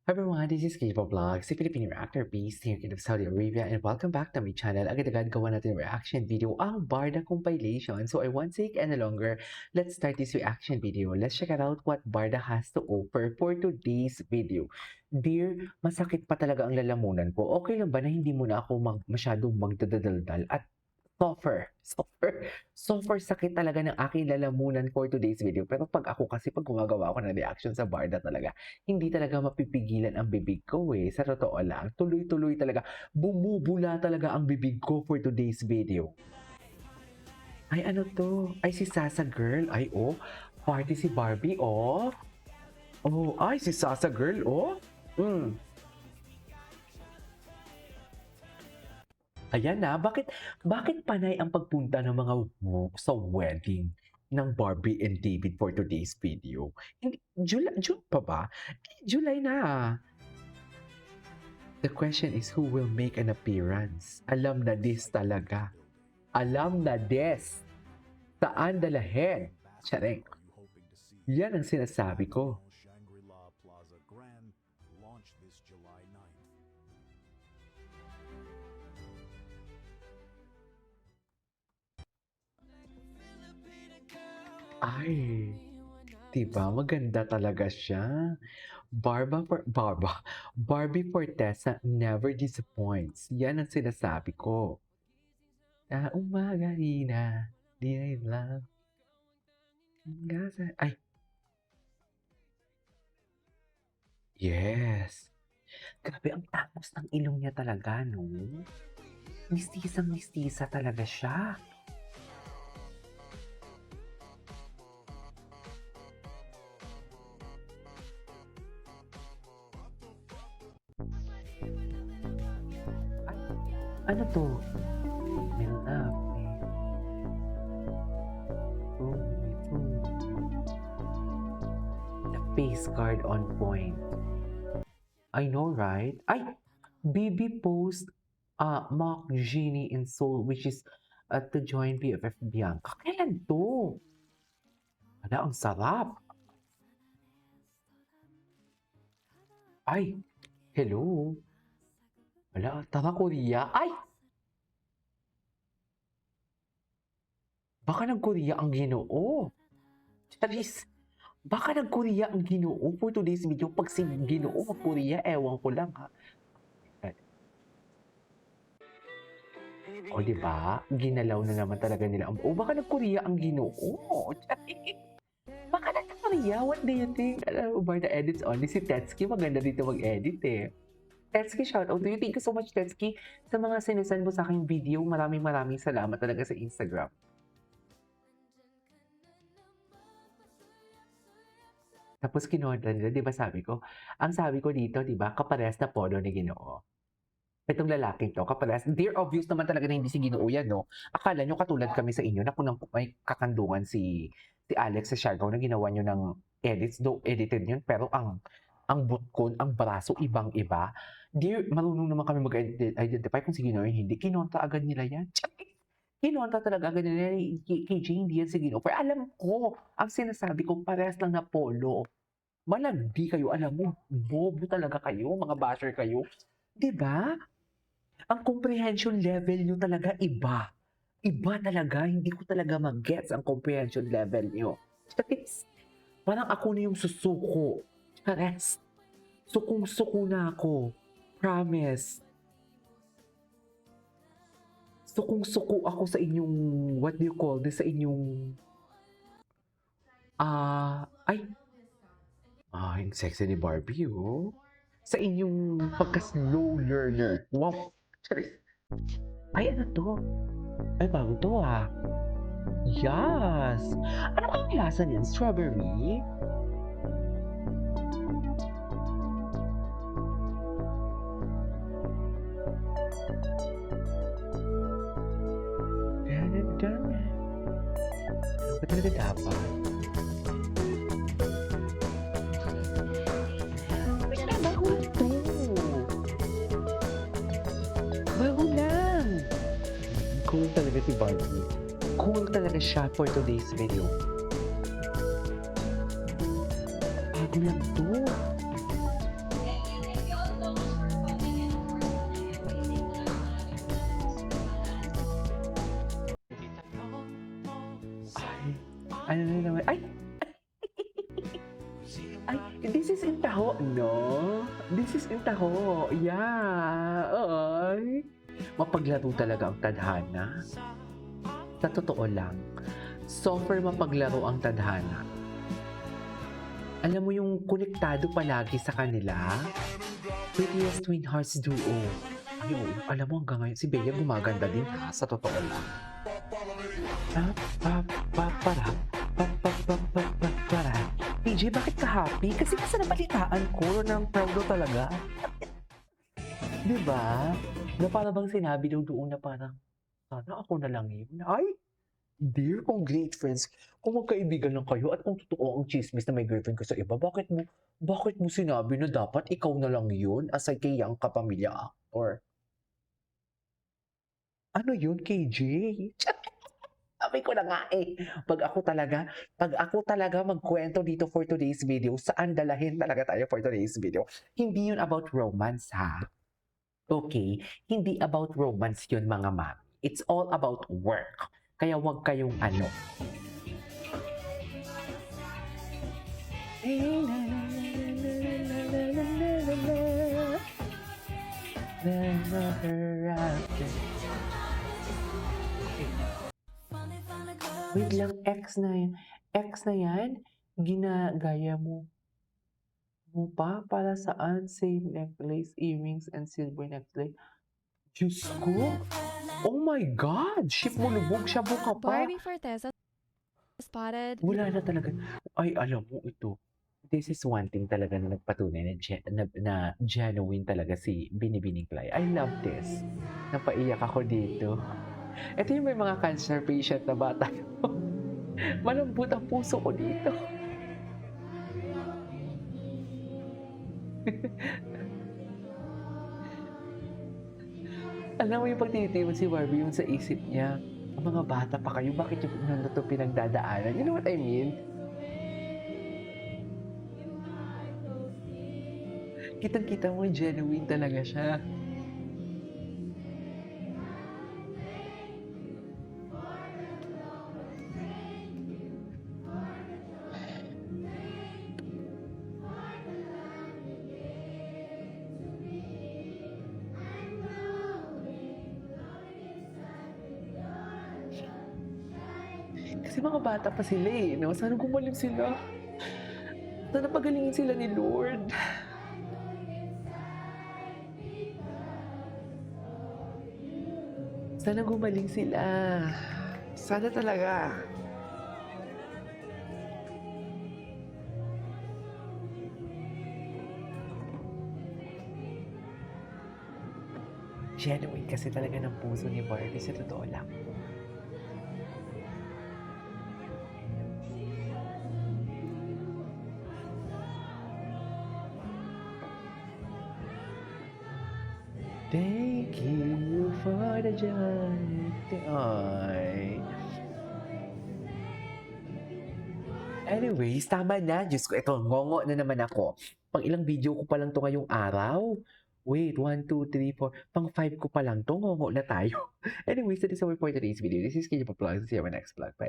Hi everyone, this is Kivo Vlog, si Filipino actor based here in Saudi Arabia, and welcome back to my channel. Agad-agad gawa natin reaction video ang Barda compilation. So I won't take any longer. Let's start this reaction video. Let's check it out what Barda has to offer for today's video. Dear, masakit pa talaga ang lalamunan ko. Okay lang ba na hindi mo na ako masyadong magdadaldal at suffer sakit talaga ng aking lalamunan for today's video. Pero pag ako kasi pag gumagawa ako ng reaction sa Barda talaga, hindi talaga mapipigilan ang bibig ko eh. Sa totoo lang, tuloy-tuloy talaga. Bumubula talaga ang bibig ko for today's video. Ay ano to? Ay si Sasa Girl. Ay oh, party si Barbie oh. Oh, ay si Sasa Girl oh. Ayan na, bakit panay ang pagpunta ng mga sa wedding ng Barbie and David for today's video? Hindi, June pa ba? July na. The question is who will make an appearance? Alam na this talaga. Alam na this. Saan dalahin? Charek. Yan ang sinasabi ko. Shangri-La Plaza Grand launch this July 9th. Ay, diba? Maganda talaga siya. Barbie Fortesa never disappoints. Yan ang sinasabi ko. Na umaga na, di na lang. Ay. Yes. Grabe, ang tangos ng ilong niya talaga, no? Mistisang-mistisa talaga siya. Ano to? May love me. The face card on point. I know, right? Ay! BB post mock Genie in Seoul which is to join BFF Bianca. Kailan to? Wala, ang sarap. Ay! Hello? Wala, tama Korea. Ay! Baka nag-Korea ang Ginoo. Charis, baka nag-Korea ang Ginoo for today's video. Pag si Ginoo mag-Korea, ewan ko lang ha. O diba? Ginalaw na naman talaga nila. O baka nag-Korea ang Ginoo. Charis. Baka nag-Korea, what do you think? Alam mo ba na edits only? Si Tetsuki maganda dito mag-edit eh. Tetsuki, shout out to you. Thank you so much, Tetsuki, sa mga sinusend mo sa aking video. Maraming salamat talaga sa Instagram. Tapos kinontra nila, di ba ang sabi ko dito, di ba, kapares na polo ni Ginoo. Itong lalaking to, kapares, dear obvious naman talaga na hindi si Ginoo yan, no? Akala nyo katulad kami sa inyo na kung may kakandungan si Alex sa Siargao na ginawa nyo ng edits, though edited yun, pero ang butkon, ang braso, ibang-iba. Dear, marunong naman kami mag-identify kung si Ginoo yung hindi. Kinontra agad nila yan. Kinontra talaga agad nila kay Jane Diaz si Ginoo. Pero alam ko, ang sinasabi ko, parehas lang na polo. Malagdi kayo, alam mo, bobo talaga kayo, mga basher kayo. Diba? Ang comprehension level nyo talaga iba. Iba talaga, hindi ko talaga mag-gets ang comprehension level nyo. Parang ako na yung susuko. Chares. Sukong-suko na ako. Promise. Sukong-suko ako sa inyong, what do you call this, sa inyong, yung sexy ni Barbie, oh. Sa inyong pagka-slow learner. Wow. Charis. Ay, ano to? Ay, bago to ah. Yes. Ano kayong lasa niyan? Strawberry? Ano talaga dapat? Bago lang to. Bago lang. Cool talaga si Barbie. Cool talaga siya for today's video. Bago lang to. Ano na naman? Ay! Ay, this is in Taho, no? This is in Taho. Yeah. Ay. Mapaglaro talaga ang tadhana. Sa totoo lang. Super mapaglaro ang tadhana. Alam mo yung konektado palagi sa kanila? Prettiest Twin Hearts Duo. Ayun, alam mo hanggang ngayon, si Bea gumaganda din ha, sa totoo lang. Para. PJ, bakit ka happy? Kasi nasa nabalitaan ko ng proud talaga. Diba? Na para bang sinabi daw doon na parang, sana ako na lang yun. Ay, dear, kung great friends, kung magkaibigan lang kayo at kung totoo ang chismis na may girlfriend ka sa iba, bakit mo sinabi na dapat ikaw na lang yun aside kay Yang Kapamilya actor? Ano yun, KJ? Sabi ko na nga eh, pag ako talaga magkwento dito for today's video, saan dalahin talaga tayo for today's video? Hindi yun about romance ha. Okay, hindi about romance yun mga ma'am. It's all about work. Kaya wag kayong ano. Wait lang, X na yan, ginagaya mo pa para saan? Same necklace, earrings, and silver necklace. Diyos ko! Oh my God! Ship mo lubog, siya buka pa. Barbie Forteza spotted. Wala na talaga. Ay, alam mo ito. This is one thing talaga na nagpatunay na genuine talaga si Binibining Clay. I love this. Napaiyak ako dito. Ito yung may mga cancer patient na bata. Malambot ang puso ko dito. Alam mo yung pagtititi mo si Barbie yung sa isip niya, ang mga bata pa kayo, bakit yung ito pinagdadaanan? You know what I mean? Kitang-kita mo, genuine talaga siya. Kasi mga bata pa sila eh, no? Sana gumaling sila. Sana pagalingin sila ni Lord. Sana gumaling sila. Sana talaga. Genuine kasi talaga ng puso ni Barbie sa totoo lang. Thank you for the joy. Ay. Anyways, tama na. Diyos ko, ito, ngongo na naman ako. Pang ilang video ko pa lang to ngayong araw. Wait, 1, 2, 3, 4. Pang 5 ko pa lang to. Ngongo na tayo. Anyways, that is our for today's video. This is Kenya Vlog. See you in my next vlog. Bye.